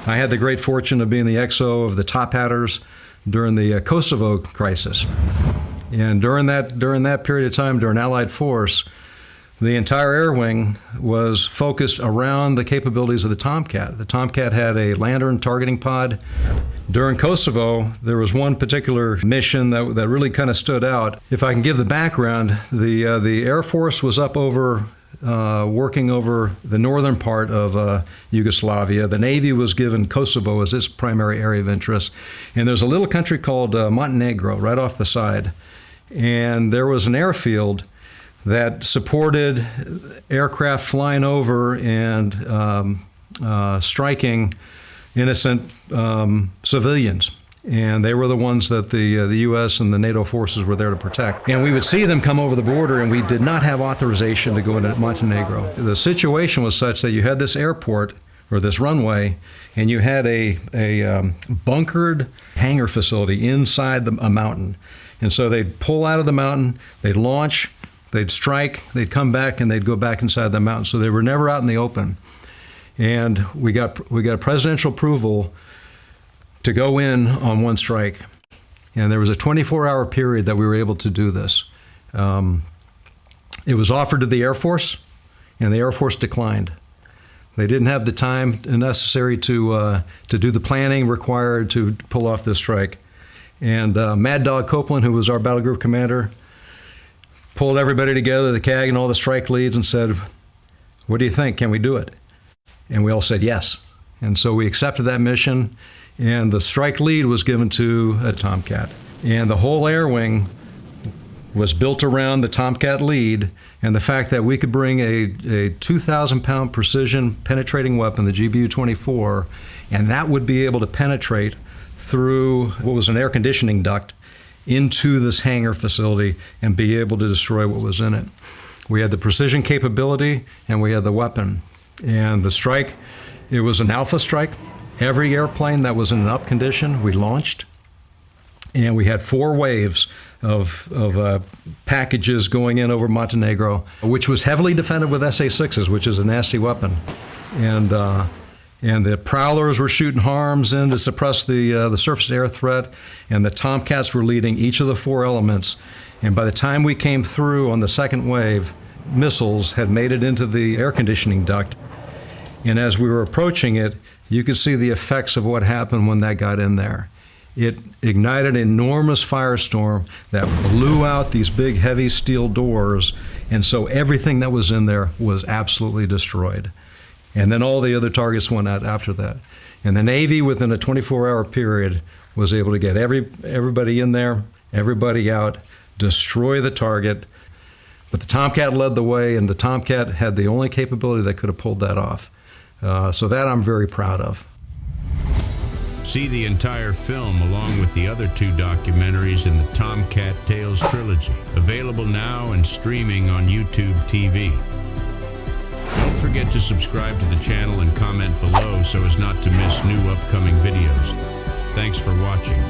I had the great fortune of being the XO of the top hatters during the Kosovo crisis. And during that period of time, during Allied force, the entire air wing was focused around the capabilities of the Tomcat. The Tomcat had a Lantern targeting pod. During Kosovo, there was one particular mission that really kind of stood out. If I can give the background, the Air Force was up over working over the northern part of Yugoslavia. The Navy was given Kosovo as its primary area of interest. And there's a little country called Montenegro right off the side. And there was an airfield that supported aircraft flying over and striking innocent civilians. And they were the ones that the U.S. and the NATO forces were there to protect. And we would see them come over the border, and we did not have authorization to go into Montenegro. The situation was such that you had this airport, or this runway, and you had a bunkered hangar facility inside a mountain. And so they'd pull out of the mountain, they'd launch, they'd strike, they'd come back, and they'd go back inside the mountain. So they were never out in the open. And we got presidential approval to go in on one strike. And there was a 24-hour period that we were able to do this. It was offered to the Air Force, and the Air Force declined. They didn't have the time necessary to do the planning required to pull off this strike. And Mad Dog Copeland, who was our battle group commander, pulled everybody together, the CAG and all the strike leads, and said, "What do you think? Can we do it?" And we all said yes. And so we accepted that mission, and the strike lead was given to a Tomcat. And the whole air wing was built around the Tomcat lead and the fact that we could bring a 2,000-pound precision penetrating weapon, the GBU-24, and that would be able to penetrate through what was an air conditioning duct into this hangar facility and be able to destroy what was in it. We had the precision capability and we had the weapon. And the strike, it was an alpha strike. Every airplane that was in an up condition, we launched. And we had 4 waves of packages going in over Montenegro, which was heavily defended with SA-6s, which is a nasty weapon. And the Prowlers were shooting harms in to suppress the surface air threat, and the Tomcats were leading each of the 4 elements. And by the time we came through on the second wave, missiles had made it into the air conditioning duct. And as we were approaching it, you could see the effects of what happened when that got in there. It ignited an enormous firestorm that blew out these big, heavy steel doors, and so everything that was in there was absolutely destroyed. And then all the other targets went out after that. And the Navy, within a 24-hour period, was able to get everybody in there, everybody out, destroy the target. But the Tomcat led the way, and the Tomcat had the only capability that could have pulled that off. So that I'm very proud of. See the entire film along with the other 2 documentaries in the TOMCAT Tales trilogy, available now and streaming on YouTube TV. Don't forget to subscribe to the channel and comment below so as not to miss new upcoming videos. Thanks for watching.